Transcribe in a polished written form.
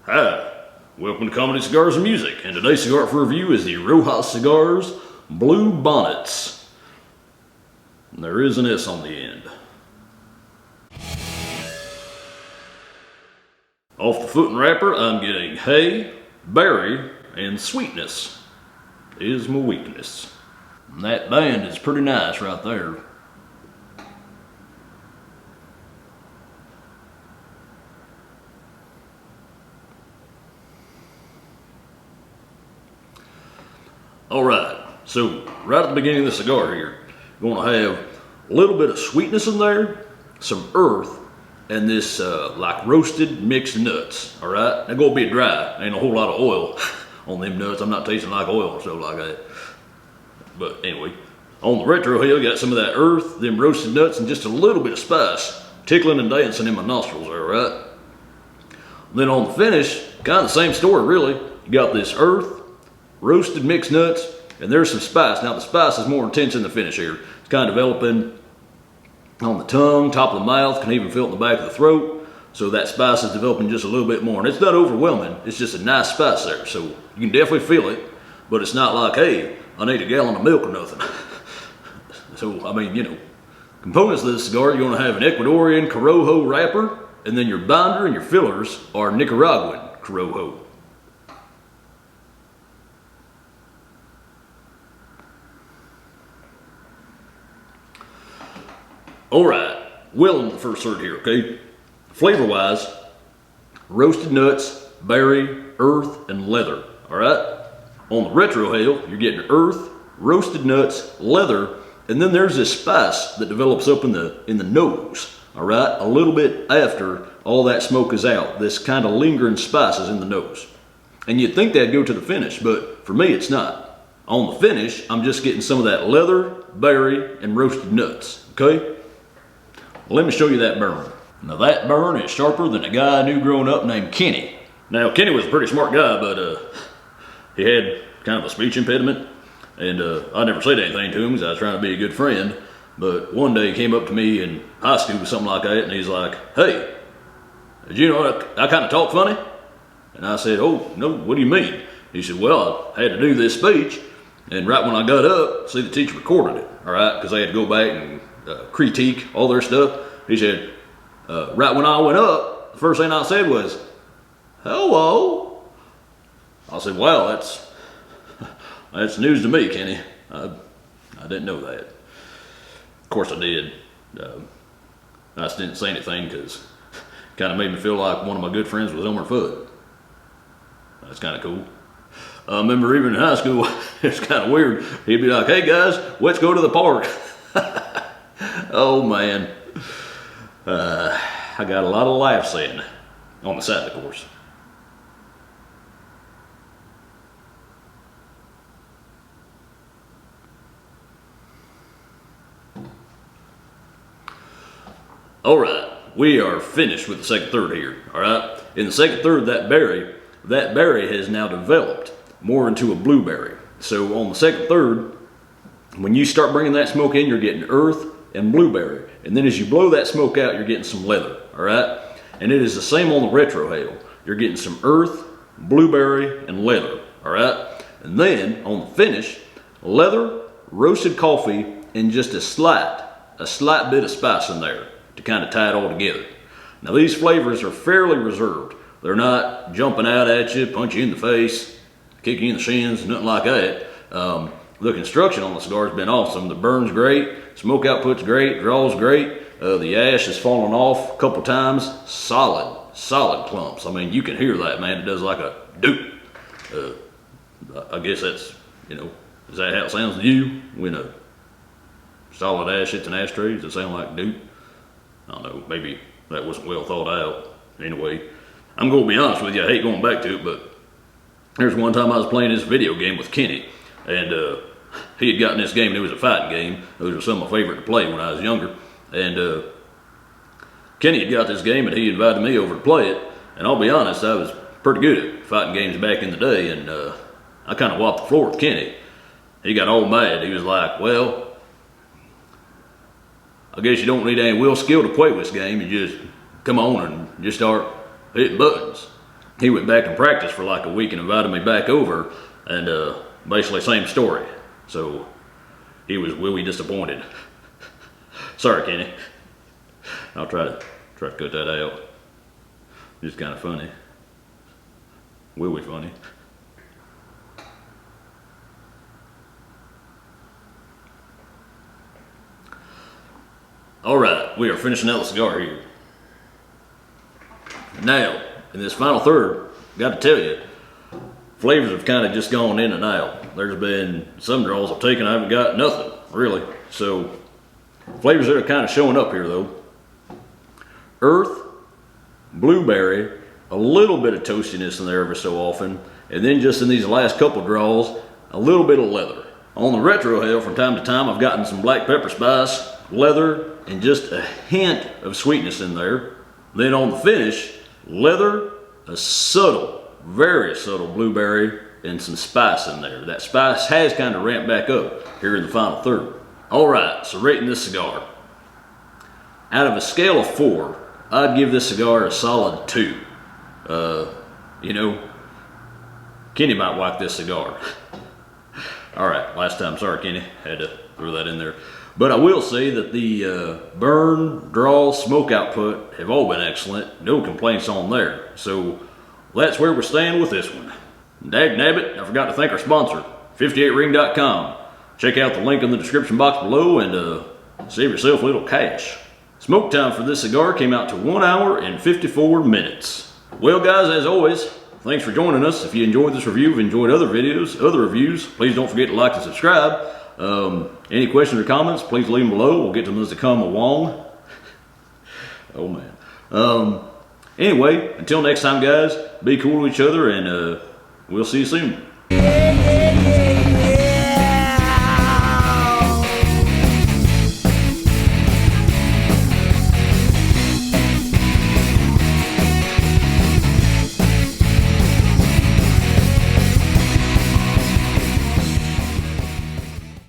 Hi, welcome to Comedy Cigars and Music, and today's cigar for review is the Rojas Cigars Bluebonnets. And there is an S on the end. Off the foot and wrapper, I'm getting hay, berry, and sweetness is my weakness. And that band is pretty nice right there. Alright, so right at the beginning of the cigar here, you're going to have a little bit of sweetness in there, some earth, and this like roasted mixed nuts. Alright, they're going to be dry, ain't a whole lot of oil on them nuts. I'm not tasting like oil or stuff like that. But anyway, on the Retrohale, got some of that earth, them roasted nuts, and just a little bit of spice tickling and dancing in my nostrils there, right? Then on the finish, kind of the same story really. You got this earth, roasted mixed nuts, and there's some spice. Now the spice is more intense in the finish here. It's kind of developing on the tongue, top of the mouth, can even feel it in the back of the throat. So that spice is developing just a little bit more. And it's not overwhelming, it's just a nice spice there. So you can definitely feel it, but it's not like, hey, I need a gallon of milk or nothing. So, I mean, you know, components of this cigar, you're gonna have an Ecuadorian Corojo wrapper, and then your binder and your fillers are Nicaraguan Corojo. Alright, well in the first third here, okay? Flavor-wise, roasted nuts, berry, earth, and leather, alright? On the Retrohale, you're getting earth, roasted nuts, leather, and then there's this spice that develops up in the nose, alright? A little bit after all that smoke is out, this kind of lingering spice is in the nose. And you'd think that'd go to the finish, but for me it's not. On the finish, I'm just getting some of that leather, berry, and roasted nuts, okay? Let me show you that burn. Now that burn is sharper than a guy I knew growing up named Kenny. Now Kenny was a pretty smart guy, but he had kind of a speech impediment, and I never said anything to him because I was trying to be a good friend. But one day he came up to me in high school or something like that, and he's like, "Hey, did you know I kind of talk funny?" And I said, "Oh, no, what do you mean?" He said, "Well, I had to do this speech, and right when I got up, see, the teacher recorded it, all right, because they had to go back and critique all their stuff." He said, right when I went up, the first thing I said was, "Hello." I said, "Wow, that's news to me, Kenny. I didn't know that." Of course I did. I just didn't say anything because it kind of made me feel like one of my good friends was on my foot. That's kind of cool. I remember even in high school, it's kind of weird. He'd be like, "Hey guys, let's go to the park." Oh man, I got a lot of laughs in on the side, of course. All right, we are finished with the second third here. All right, in the second third, that berry has now developed more into a blueberry. So on the second third, when you start bringing that smoke in, you're getting earth and blueberry. And then as you blow that smoke out, you're getting some leather, all right? And it is the same on the Retrohale. You're getting some earth, blueberry, and leather, all right? And then on the finish, leather, roasted coffee, and just a slight bit of spice in there to kind of tie it all together. Now these flavors are fairly reserved. They're not jumping out at you, punch you in the face, kick you in the shins, nothing like that. The construction on the cigar has been awesome. The burn's great, smoke output's great, draw's great. The ash has fallen off a couple times. Solid clumps. I mean, you can hear that, man. It does like a doop. I guess that's, you know, is that how it sounds to you when a solid ash hits an ashtray? Does it sound like doop? I don't know, maybe that wasn't well thought out. Anyway, I'm gonna be honest with you, I hate going back to it, but there's one time I was playing this video game with Kenny, and he had gotten this game, and it was a fighting game. Those were some of my favorite to play when I was younger. And Kenny had got this game, and he invited me over to play it. And I'll be honest, I was pretty good at fighting games back in the day, and I kind of whopped the floor with Kenny. He got all mad. He was like, "Well, I guess you don't need any will skill to play this game. You just come on and just start hitting buttons." he went back and practiced for like a week and invited me back over, and basically same story. So he was really disappointed. Sorry, Kenny. I'll try to cut that out. Just kind of funny. Will be funny. All right, we are finishing out the cigar here. Now, in this final third, got to tell you, flavors have kind of just gone in and out. There's been some draws I've taken, I haven't got nothing, really. So, flavors that are kind of showing up here though. Earth, blueberry, a little bit of toastiness in there every so often, and then just in these last couple draws, a little bit of leather. On the Retrohale, from time to time, I've gotten some black pepper spice, leather, and just a hint of sweetness in there. Then on the finish, leather, a subtle, very subtle blueberry, and some spice in there. That spice has kind of ramped back up here in the final third. All right, so rating this cigar. Out of a scale of 4, I'd give this cigar a solid 2. You know, Kenny might like this cigar. All right, last time, sorry Kenny, had to throw that in there. But I will say that the burn, draw, smoke output have all been excellent. No complaints on there. So that's where we're staying with this one. Dag nabbit, I forgot to thank our sponsor, 58ring.com. Check out the link in the description box below and save yourself a little cash. Smoke time for this cigar came out to 1 hour and 54 minutes. Well guys, as always, thanks for joining us. If you enjoyed this review, if you enjoyed other videos, other reviews, please don't forget to like and subscribe. Any questions or comments, please leave them below. We'll get to them as they come along. Oh man. Anyway, until next time guys, be cool to each other and we'll see you soon.